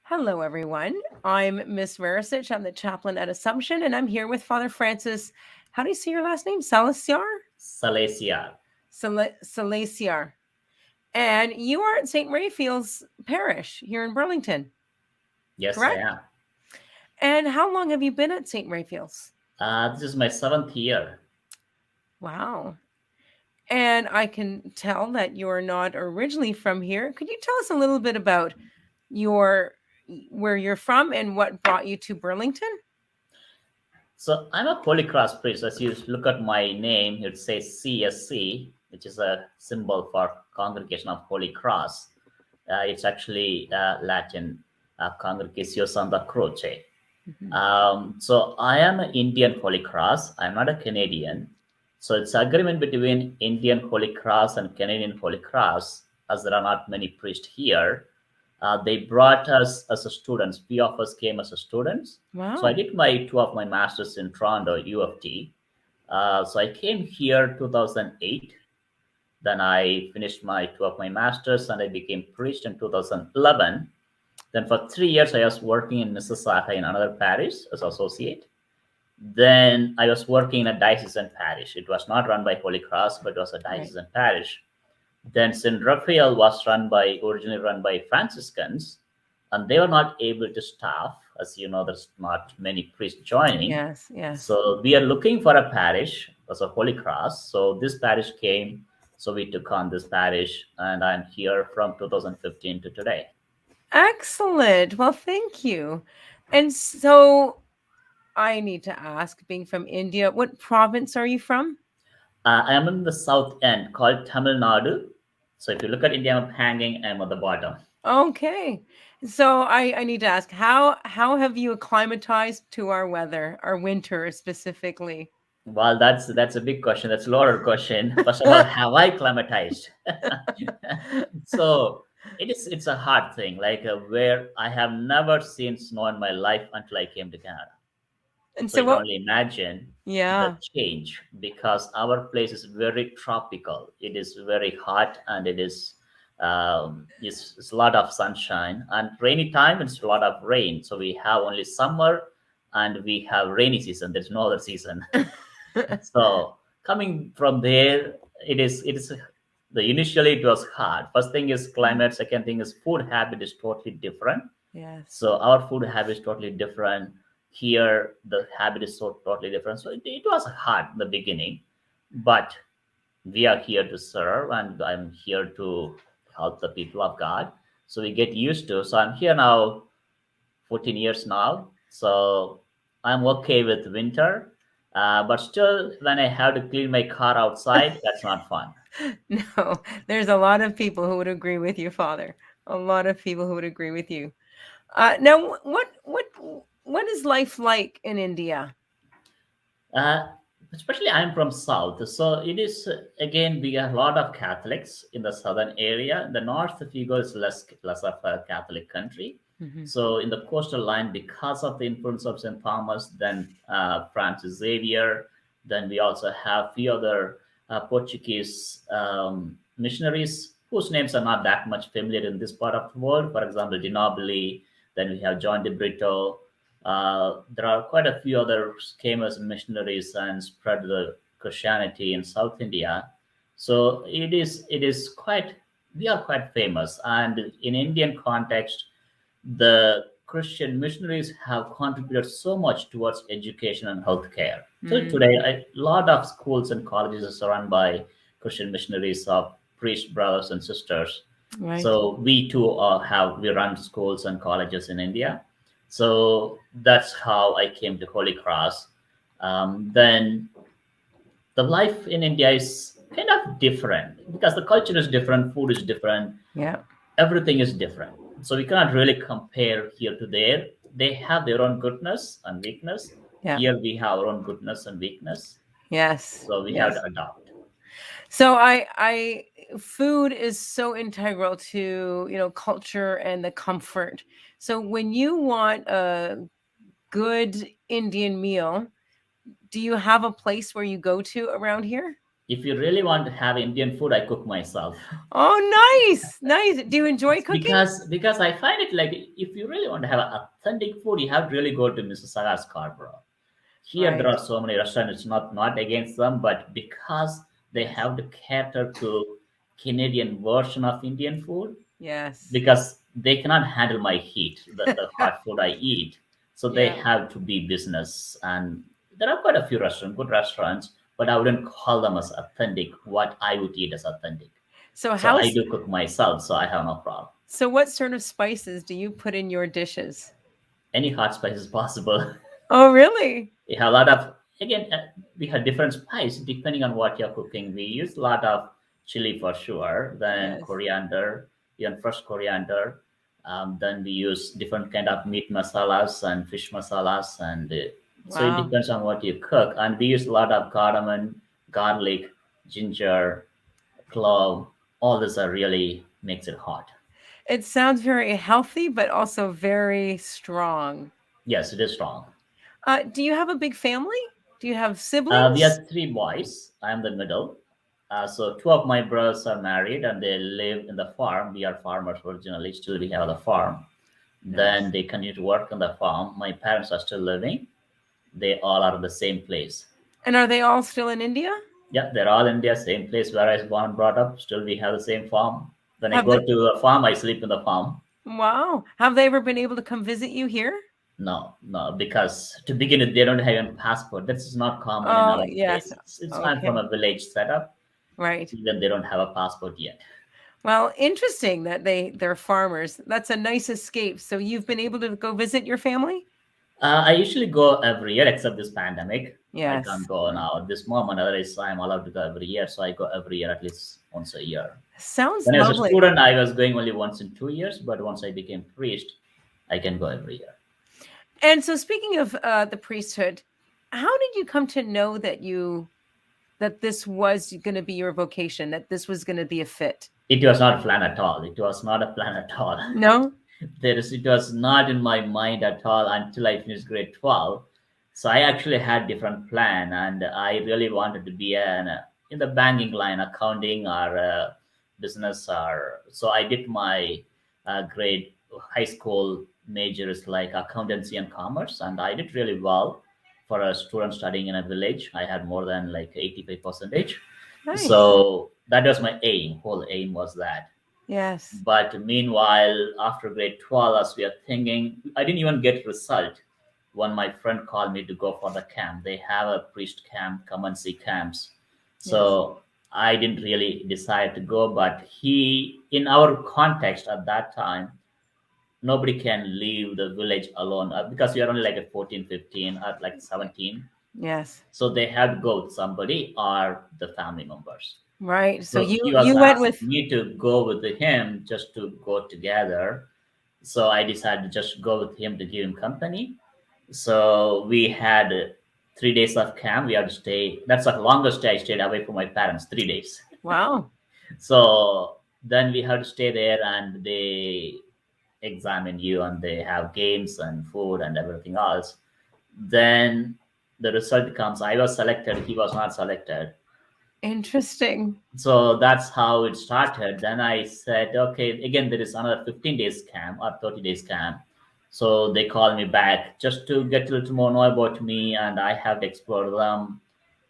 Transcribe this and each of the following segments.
Hello, everyone. I'm Miss Verisich. I'm the chaplain at Assumption, and I'm here with Father Francis. How do you say your last name? Salasiar? Salasiar. Salasiar. And you are at St. Raphael's Parish here in Burlington, Yes, I correct? am. And how long have you been at St. Raphael's? This is my seventh year. Wow. And I can tell that you're not originally from here. Could you tell us a little bit about your where you're from and what brought you to Burlington? So I'm a Holy Cross priest. As you look at my name, it says C.S.C, which is a symbol for Congregation of Holy Cross. It's actually Latin, Congregatio Santa Croce. Mhm. So I am an Indian Holy Cross. I'm not a Canadian. So it's agreement between Indian Holy Cross and Canadian Holy Cross, as there are not many priests here. They brought us as a students. Few of us came as a students. So I Wow. did my two of my masters in Toronto, U of T. So I came here 2008. Then I finished my two of my masters and I became priest in 2011. Then for 3 years I was working in Mississauga in another parish as associate. Then I was working in a diocesan parish. It was not run by Holy Cross, but it was a Right. diocesan parish. Then St. Raphael was originally run by Franciscans, and they were not able to staff. As you know, there's not many priests joining. Yes, yes. So we are looking for a parish as a Holy Cross. So this parish came, so we took on this parish, and I'm here from 2015 to today. Excellent. Well, thank you. And so I need to ask, being from India, what province are you from? I am in the south end called Tamil Nadu. So if you look at India map hanging, I'm at the bottom. Okay. So I need to ask, how have you acclimatized to our weather, our winter specifically? Well, that's a big question. That's a loaded question. First of all, have I climatized? So it's a hard thing. Like where I have never seen snow in my life until I came to Canada. And So so you can what only imagine the yeah. change because our place is very tropical. It is very hot and it is it's a lot of sunshine and rainy time. It's a lot of rain. So we have only summer and we have rainy season. There's no other season. So coming from there, it is the initially it was hard. First thing is climate. Second thing is food habit is totally different. Yes. So our food habit is totally different. Here the habit is so totally different. So it was hard in the beginning, but we are here to serve and I'm here to help the people of God. So we get used to. So I'm here now 14 years now. So I'm okay with winter. But still, when I have to clean my car outside, that's not fun. No, there's a lot of people who would agree with you, Father. A lot of people who would agree with you. Now, what is life like in India? Uh, Especially I'm from South. So it is, again, we have a lot of Catholics in the southern area. The north, if you go, is less of a Catholic country. Hmm. So in the coastal line, because of the influence of St. Thomas, then Francis Xavier, then we also have few other Portuguese missionaries whose names are not that much familiar in this part of the world. For example, De Nobili, then we have John de Brito. There are quite a few others came as missionaries and spread the Christianity in South India. So it is quite we are quite famous, and in Indian context, the Christian missionaries have contributed so much towards education and healthcare. So Mm, today, a lot of schools and colleges are run by Christian missionaries of priest brothers and sisters. right. So we too we run schools and colleges in India. So that's how I came to Holy Cross. Then the life in India is kind of different because the culture is different, food is different, Yeah. everything is different. So we cannot really compare here to there. They have their own goodness and weakness. Yeah. Here we have our own goodness and weakness. Yes. So we have Yes. to adopt. So food is so integral to, culture and the comfort. So when you want a good Indian meal, do you have a place where you go to around here? If you really want to have Indian food, I cook myself. Oh, nice. Nice. Do you enjoy cooking? Because I find it like if you really want to have authentic food, you have to really go to Mrs. Scarborough. Here there Right. are so many restaurants. It's not against them, but because they Yes. have to cater to Canadian version of Indian food, Yes. because they cannot handle my heat, the hot food I eat. So they Yeah. have to be business. And there are quite a few restaurants, good restaurants, but I wouldn't call them as authentic, what I would eat as authentic. So So I how's do cook myself, so I have no problem. so what sort of spices do you put in your dishes? Any hot spice is possible. Oh, really? We have a lot of, again, we have different spice depending on what you're cooking. We use a lot of chili for sure, then Yes. coriander, even fresh coriander. Then we use different kind of meat masalas and fish masalas, and so it Wow. depends on what you cook. And we use a lot of cardamom, garlic, ginger, clove. All this are really makes it hot. It sounds very healthy, but also very strong. Yes, it is strong. Do you have a big family? Do you have We siblings? are three boys. I'm the middle. So two of my brothers are married and they live in the farm. We are farmers originally. Still, we have the farm. Then Nice. they continue to work on the farm. My parents are still living. They all are in the same place. And are they all still in India? Yeah, they're all in the same place where I was born and brought up. Still, we have the same farm. When I Have go the to the farm, I sleep in the farm. Wow. Have they ever been able to come visit you here? No, no, because to begin with, they don't have a passport. This is not common in Oh, our yes. place. I'm from Okay. a village setup. Right. Even they don't have a passport yet. Well, interesting that they're farmers. That's a nice escape. So you've been able to go visit your family? I usually go every year, except this pandemic. I can't Yes. go Right. now at this moment. Otherwise, I'm allowed to go every year. So I go every year, at least once a year. Sounds When I was a lovely. student, I was going only once in 2 years. But once I became priest, I can go every year. And so speaking of the priesthood, how did you come to know that this was going to be your vocation, that this was going to be a fit? It was not a plan at all. It was not a plan at all. No? It was not in my mind at all until I finished grade 12. So I actually had different plan, and I really wanted to be in the banking line, accounting or business. Or so I did my grade high school majors like accountancy and commerce, and I did really well for a student studying in a village. I had more than like 85 percentage. Nice. So that was my aim. Whole aim was that. Yes. But meanwhile, after grade 12, as we are thinking, I didn't even get result. When my friend called me to go for the camp, they have a priest camp, come and see camps. Yes. So I didn't really decide to go, but he, in our context at that time, nobody can leave the village alone because we are only like a 14, 15, or like 17. Yes. So they have to go with somebody or the family members. Right. So So you he was you went with asking me to go with him just to go together. So I decided to just go with him to give him company. So we had 3 days of camp. We had to stay. That's the longest day I stayed away from my parents, 3 days. wow. So then we had to stay there and they examine you and they have games and food and everything else. Then the result comes. I was selected. He was not selected. Interesting. So that's how it started. Then I said, okay, again, there is another 15 days camp or 30 days camp. So they called me back just to get a little more know about me, and I have to explore them,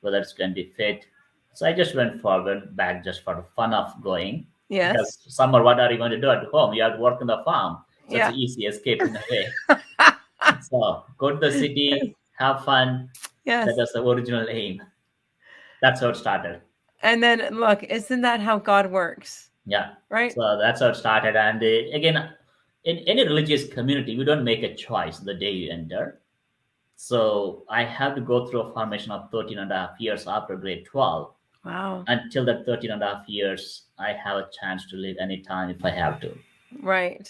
whether it's going to be fit. So I just went forward back just for the fun of going, Yes. because summer, what are you going to do at home? You have to work in the farm. So it's Yeah. an easy escape in a way. So go to the city, have fun. That yes. was the original aim. That's how it started. And then look, isn't that how God works? Yeah. Right? So that's how it started. And again, in any religious community, you don't make a choice the day you enter. So I have to go through a formation of 13 and a half years after grade 12. Wow. Until that 13 and a half years, I have a chance to leave anytime if I have to. Right.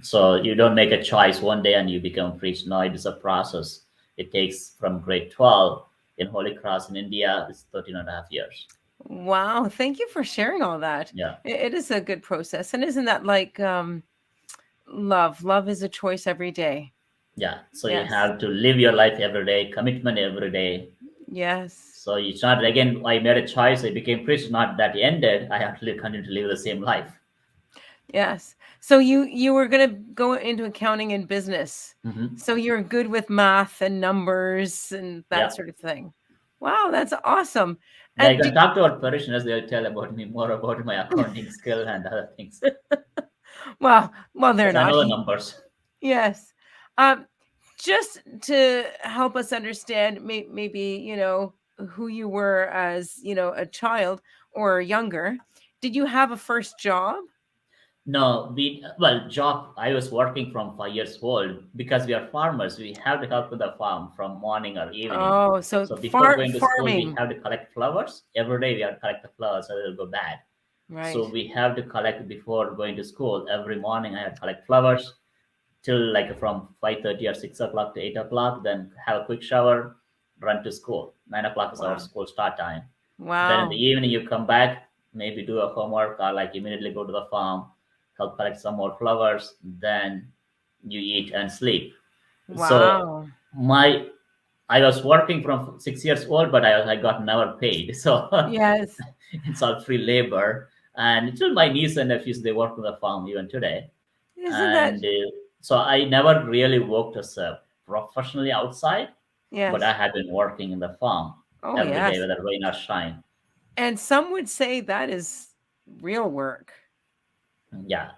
So you don't make a choice one day and you become priest. No, it is a process. It takes from grade 12 in Holy Cross in India, it's 13 and a half years. Wow. Thank you for sharing all that. Yeah. It is a good process. And isn't that like love? Love is a choice every day. Yeah. So you Yes. have to live your life every day, commitment every day. Yes. So it's not again. I made a choice. I became priest. Not that ended. I actually continued to live the same life. Yes. So you were going to go into accounting and business. Hmm. So you're good with math and numbers and that Yeah. sort of thing. Wow, that's awesome. Yeah, you And can did talk to our parishioners. They'll tell about me more about my accounting skill and other things well, they're because I not. know the numbers. Yes. Um, just to help us understand, maybe, who you were as, a child or younger, did you have a first job? No, well, job. I was working from 5 years old because we are farmers. We have to help with the farm from morning or evening. Oh, so So before going to school, we farming. have to collect flowers. Every day we have to collect the flowers, or they'll go bad. Right. So we have to collect before going to school. Every morning I have to collect flowers till like from 5:30 or 6 o'clock to 8 o'clock. Then have a quick shower, run to school. 9 o'clock is our Wow. school start time. Then in the Wow. evening you come back, maybe do a homework or like immediately go to the farm, help collect some more flowers. Then you eat and sleep. So Wow. my I was working from 6 years old, but I got never paid. So Yes. it's all free labor. And still, my niece and nephews they work on the farm even today. Isn't that? And so I never really worked as a professionally outside, but I Yes. had been working in the farm Oh, every day, yes. whether rain or shine. And some would say that is real work. Yeah,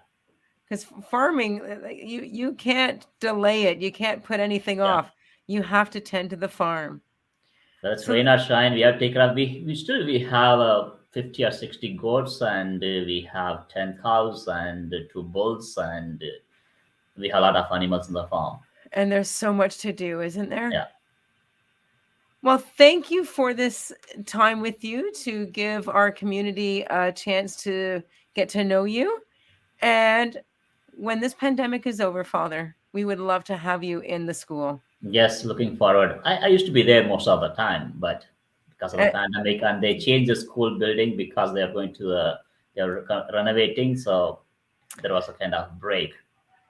Because farming, you can't delay it. You can't put anything yeah. off. You have to tend to the farm. Whether it's So rain or shine, we have to take care of. We have 50 or 60 goats, and we have 10 cows and 2 bulls, and we have a lot of animals in the farm. and there's so much to do, isn't there? Yeah. Well, thank you for this time with you to give our community a chance to get to know you. And when this pandemic is over, Father, we would love to have you in the school. Yes, looking forward. I used to be there most of the time, but because of the Uh, pandemic, and they changed the school building because they are going to they're renovating, so there was a kind of break.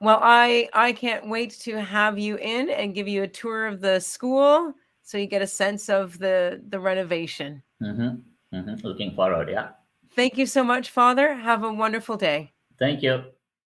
well, I can't wait to have you in and give you a tour of the school so you get a sense of the renovation. Looking forward. Yeah. Thank you so much, Father. Have a wonderful day. Thank you.